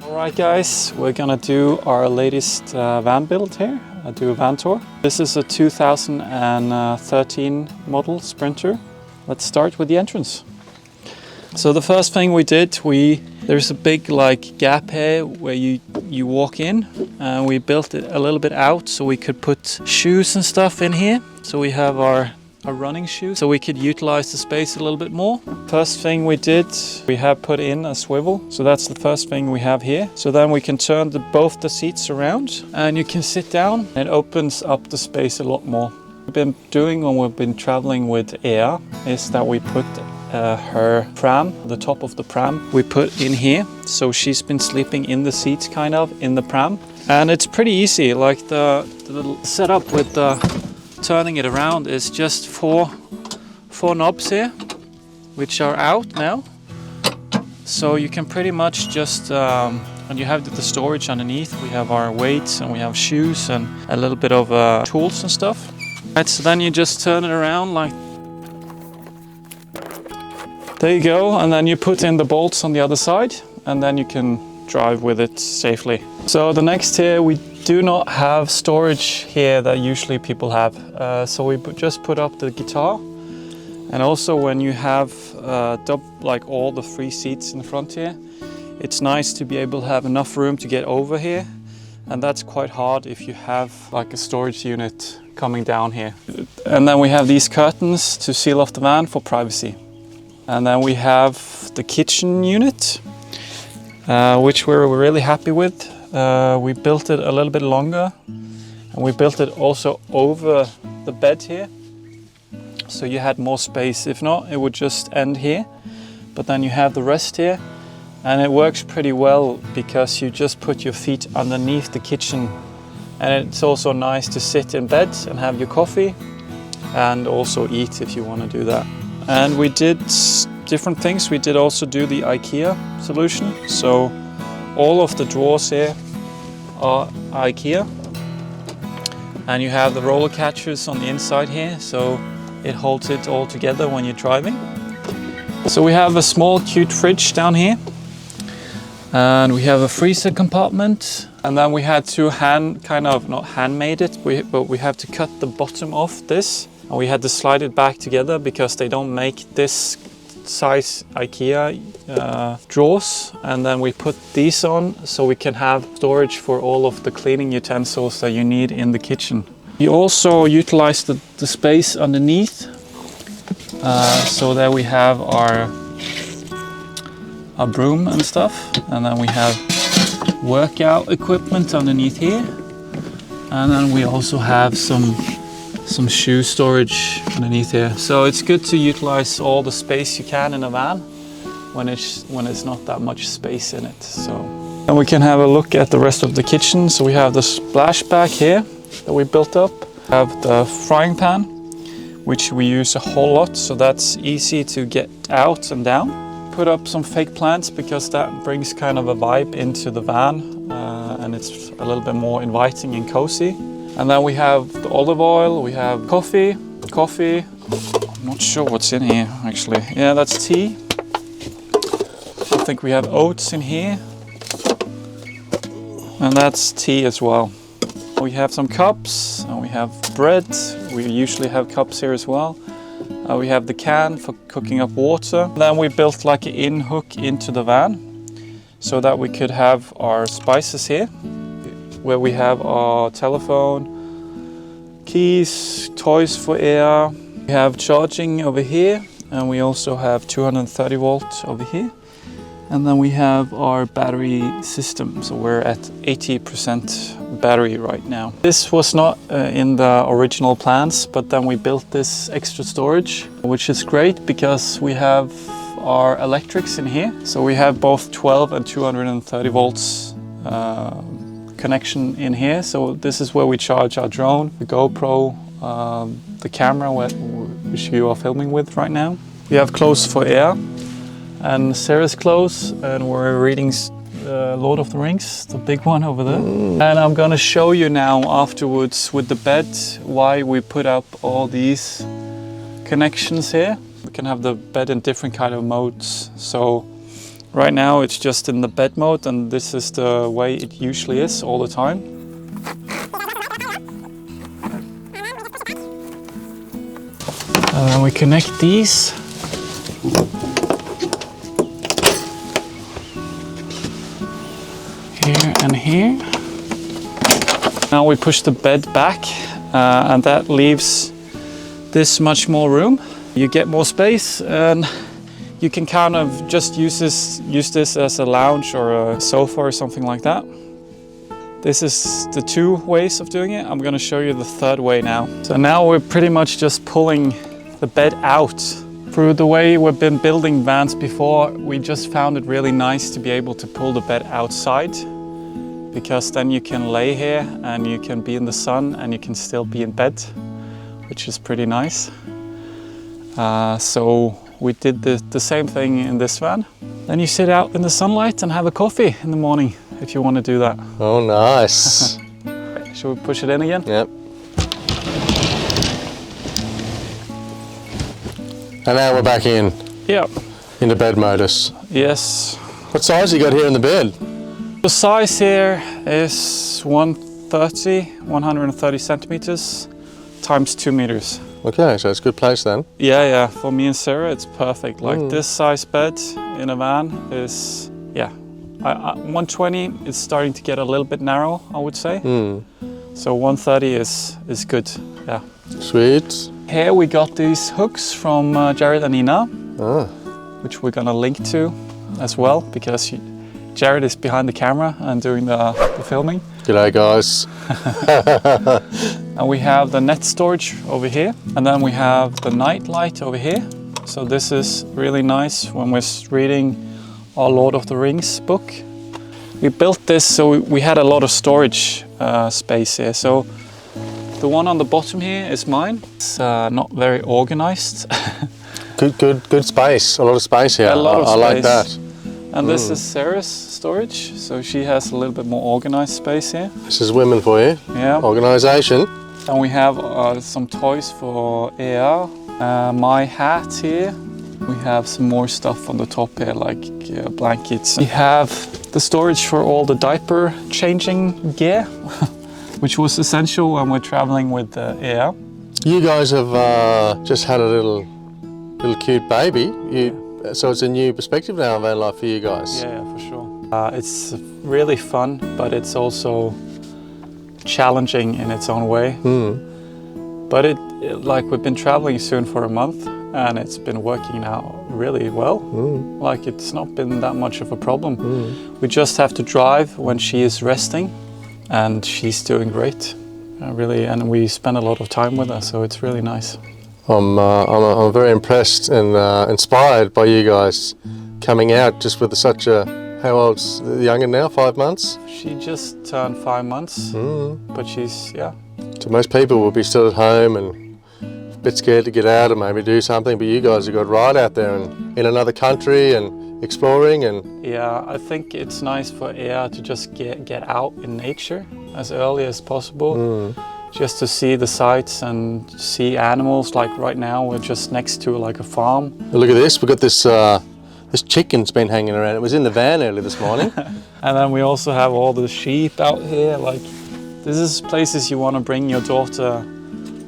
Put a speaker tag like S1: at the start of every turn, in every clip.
S1: Alright guys, we're gonna do our latest van build here. I'll do a van tour. This is a 2013 model Sprinter. Let's start with the entrance. So the first thing we did, there's a big gap here where you walk in, and we built it a little bit out so we could put shoes and stuff in here. So we have our running shoes, so we could utilize the space a little bit more. First thing we did, we have put in a swivel. So that's the first thing we have here. So then we can turn both the seats around and you can sit down. It opens up the space a lot more. What we've been doing when we've been traveling with Ea is that we put her pram, the top of the pram, we put in here. So she's been sleeping in the seats kind of in the pram. And it's pretty easy, like the setup with the turning it around is just four knobs here, which are out now. So you can pretty much just, and you have the storage underneath. We have our weights and we have shoes and a little bit of tools and stuff. Right, so then you just turn it around like, there you go. And then you put in the bolts on the other side and then you can drive with it safely. So the next here, we do not have storage here that usually people have. So we just put up the guitar. And also when you have all the three seats in the front here, it's nice to be able to have enough room to get over here. And that's quite hard if you have like a storage unit coming down here. And then we have these curtains to seal off the van for privacy. And then we have the kitchen unit, which we're really happy with. We built it a little bit longer, and we built it also over the bed here, so you had more space. If not, it would just end here, but then you have the rest here, and it works pretty well because you just put your feet underneath the kitchen, and it's also nice to sit in bed and have your coffee and also eat if you want to do that. And we did different things. We did also do the IKEA solution, so all of the drawers here are IKEA, and you have the roller catchers on the inside here, so it holds it all together when you're driving. So we have a small cute fridge down here, and we have a freezer compartment, and then we had to not handmade it, but we have to cut the bottom off this, and we had to slide it back together because they don't make this size IKEA drawers, and then we put these on so we can have storage for all of the cleaning utensils that you need in the kitchen. We also utilize the space underneath, so there we have our broom and stuff, and then we have workout equipment underneath here, and then we also have some shoe storage underneath here. So it's good to utilize all the space you can in a van when it's not that much space in it. So, and we can have a look at the rest of the kitchen. So we have the splashback here that we built up. We have the frying pan, which we use a whole lot, so that's easy to get out and down. Put up some fake plants because that brings kind of a vibe into the van, and it's a little bit more inviting and cozy. And then we have the olive oil, we have coffee. I'm not sure what's in here actually. Yeah, that's tea. I think we have oats in here. And that's tea as well. We have some cups, and we have bread. We usually have cups here as well. We have the can for cooking up water. Then we built like an in hook into the van so that we could have our spices here, where we have our telephone, keys, toys for air. We have charging over here, and we also have 230 volt over here. And then we have our battery system, so we're at 80% battery right now. This was not in the original plans, but then we built this extra storage, which is great because we have our electrics in here. So we have both 12 and 230 volts connection in here. So this is where we charge our drone, the GoPro, the camera which you are filming with right now. We have clothes for air, and Sarah's clothes, and we're reading Lord of the Rings, the big one over there. And I'm gonna show you now afterwards with the bed why we put up all these connections here. We can have the bed in different kind of modes. So Right now it's just in the bed mode, and this is the way it usually is all the time. And then we connect these. Here and here. Now we push the bed back, and that leaves this much more room. You get more space, and you can kind of just use this as a lounge or a sofa or something like that. This is the 2 ways of doing it. I'm going to show you the 3rd way now. So now we're pretty much just pulling the bed out. Through the way we've been building vans before, we just found it really nice to be able to pull the bed outside, because then you can lay here and you can be in the sun and you can still be in bed, which is pretty nice. So we did the same thing in this van. Then you sit out in the sunlight and have a coffee in the morning if you want to do that.
S2: Oh, nice.
S1: Should we push it in again?
S2: Yep. And now we're back in.
S1: Yeah.
S2: In the bed modus.
S1: Yes.
S2: What size you got here in the bed?
S1: The size here is 130 centimeters times 2 meters.
S2: Okay, so it's a good place then.
S1: Yeah. For me and Sarah, it's perfect. Like this size bed in a van is, 120 is starting to get a little bit narrow, I would say. So 130 is good. Yeah.
S2: Sweet.
S1: Here we got these hooks from Jared and Ina, which we're gonna link to as well, because Jared is behind the camera and doing the filming.
S2: G'day guys.
S1: And we have the net storage over here, and then we have the night light over here. So this is really nice when we're reading our Lord of the Rings book. We built this so we had a lot of storage space here. So the one on the bottom here is mine. It's not very organized.
S2: Good space. A lot of space here.
S1: A lot of
S2: I
S1: space.
S2: like that.
S1: And this is Sarah's storage, so she has a little bit more organized space here.
S2: This is women for you.
S1: Yeah.
S2: Organisation.
S1: And we have some toys for Ea. My hat here. We have some more stuff on the top here, like blankets. We have the storage for all the diaper changing gear, which was essential when we're traveling with Ea.
S2: You guys have just had a little cute baby. So it's a new perspective now on van life for you guys.
S1: Yeah, for sure. It's really fun, but it's also challenging in its own way. But like we've been traveling soon for a month, and it's been working out really well. Like it's not been that much of a problem. We just have to drive when she is resting, and she's doing great. Really, and we spend a lot of time with her, so it's really nice.
S2: I'm very impressed and inspired by you guys coming out just with such a, how old's the young'un now, 5 months?
S1: She just turned 5 months, but she's,
S2: So most people will be still at home and a bit scared to get out and maybe do something, but you guys have got right out there and in another country and exploring and...
S1: Yeah, I think it's nice for Ea to just get out in nature as early as possible. Just to see the sights and see animals. Like right now we're just next to like a farm.
S2: Look at this, we've got this this chicken's been hanging around. It was in the van earlier this morning.
S1: And then we also have all the sheep out here. Like this is places you want to bring your daughter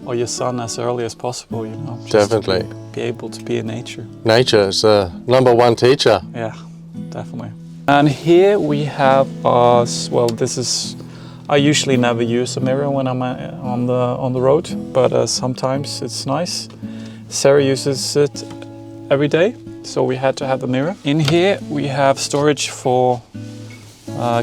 S1: or your son as early as possible, you know.
S2: Definitely.
S1: To be able to be in nature.
S2: Nature is the #1 teacher.
S1: Yeah, definitely. And here we have this is, I usually never use a mirror when I'm on the road, but sometimes it's nice. Sarah uses it every day, so we had to have the mirror. In here we have storage for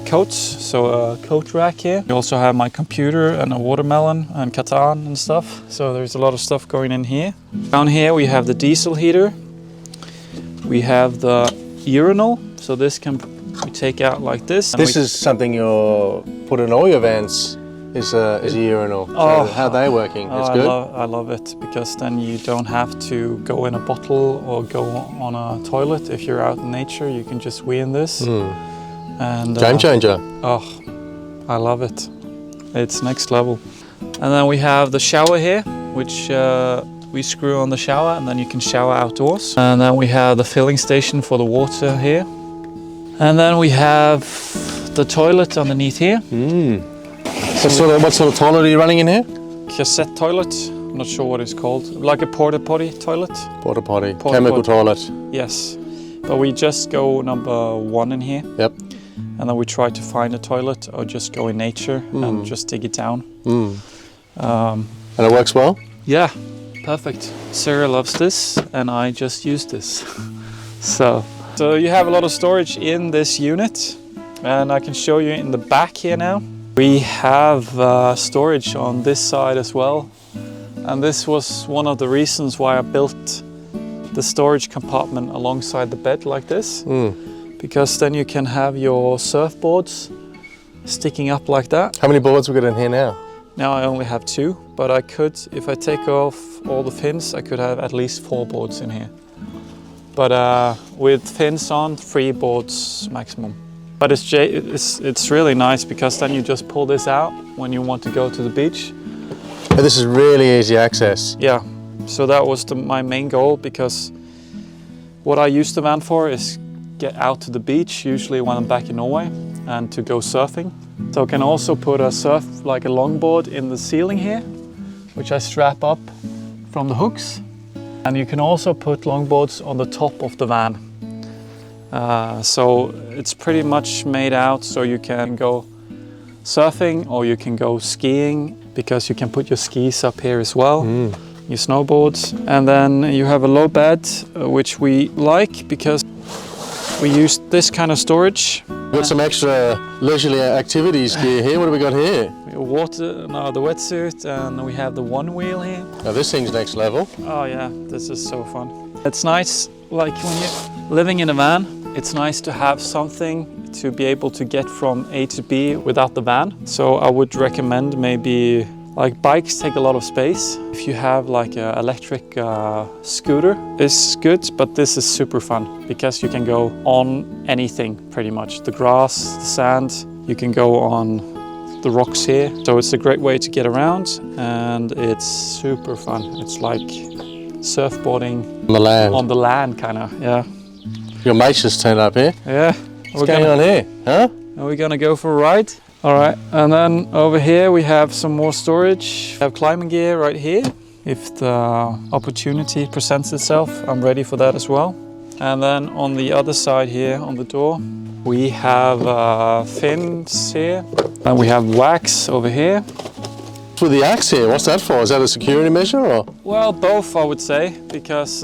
S1: coats, so a coat rack here. We also have my computer and a watermelon and Catan and stuff, so there's a lot of stuff going in here. Down here we have the diesel heater. We have the urinal, so this can we take out like this.
S2: This is something you're put in all your vans, is a urinal. So how are they working? It's good?
S1: I love it, because then you don't have to go in a bottle or go on a toilet. If you're out in nature, you can just wee in this. And
S2: game changer.
S1: I love it. It's next level. And then we have the shower here, which we screw on the shower, and then you can shower outdoors. And then we have the filling station for the water here. And then we have the toilet underneath here.
S2: What sort of toilet are you running in here?
S1: Cassette toilet. I'm not sure what it's called. Like a porta potty toilet.
S2: Porta potty.
S1: Porta
S2: Chemical
S1: potty.
S2: toilet.
S1: Yes. But we just go number 1 in here.
S2: Yep.
S1: And then we try to find a toilet or just go in nature and just dig it down.
S2: And it works well?
S1: Yeah, perfect. Sarah loves this and I just use this. So you have a lot of storage in this unit, and I can show you in the back here now. We have storage on this side as well. And this was one of the reasons why I built the storage compartment alongside the bed like this. Because then you can have your surfboards sticking up like that.
S2: How many boards we got in here now?
S1: Now I only have 2, but I could, if I take off all the fins, I could have at least 4 boards in here. But with fins on, 3 boards maximum. But it's really nice because then you just pull this out when you want to go to the beach.
S2: And this is really easy access.
S1: Yeah, so that was my main goal, because what I use the van for is get out to the beach, usually when I'm back in Norway, and to go surfing. So I can also put a like a longboard in the ceiling here, which I strap up from the hooks. And you can also put longboards on the top of the van. So it's pretty much made out so you can go surfing or you can go skiing, because you can put your skis up here as well, your snowboards. And then you have a low bed, which we like because we use this kind of storage.
S2: We've got some extra leisurely activities gear here. What do we got here?
S1: Water, no, the wetsuit, and we have the one wheel here.
S2: Now this thing's next level.
S1: Oh yeah, this is so fun. It's nice, like when you're living in a van, it's nice to have something to be able to get from A to B without the van. So I would recommend maybe, like bikes take a lot of space. If you have like an electric scooter, it's good, but this is super fun because you can go on anything pretty much. The grass, the sand, you can go on the rocks here. So it's a great way to get around and it's super fun. It's like surfboarding
S2: On the land.
S1: on the land, kind of, yeah.
S2: Your mates just turned up here.
S1: Yeah.
S2: What's going on here, huh?
S1: Are we gonna go for a ride? All right, and then over here we have some more storage. We have climbing gear right here. If the opportunity presents itself, I'm ready for that as well. And then on the other side here, on the door, we have fins here. And we have wax over here.
S2: With the axe here, what's that for? Is that a security measure or?
S1: Well, both I would say, because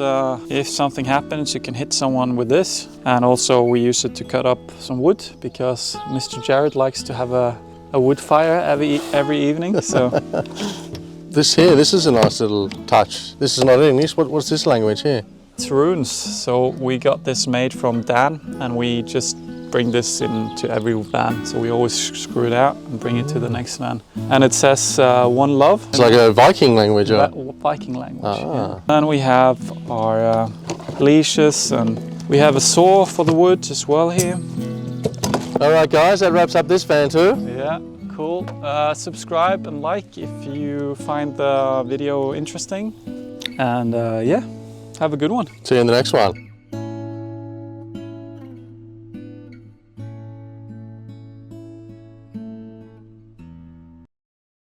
S1: if something happens, you can hit someone with this. And also we use it to cut up some wood, because Mr. Jared likes to have a wood fire every evening, so.
S2: This here, this is a nice little touch. This is not English, what's this language here?
S1: It's runes, so we got this made from Dan, and we just bring this into every van. So we always screw it out and bring it to the next van. And it says one love.
S2: It's like a Viking language, or?
S1: Viking language. Yeah. And we have our leashes, and we have a saw for the wood as well here.
S2: All right, guys, that wraps up this van tour.
S1: Yeah, cool. Subscribe and like if you find the video interesting. And yeah, have a good one.
S2: See you in the next one.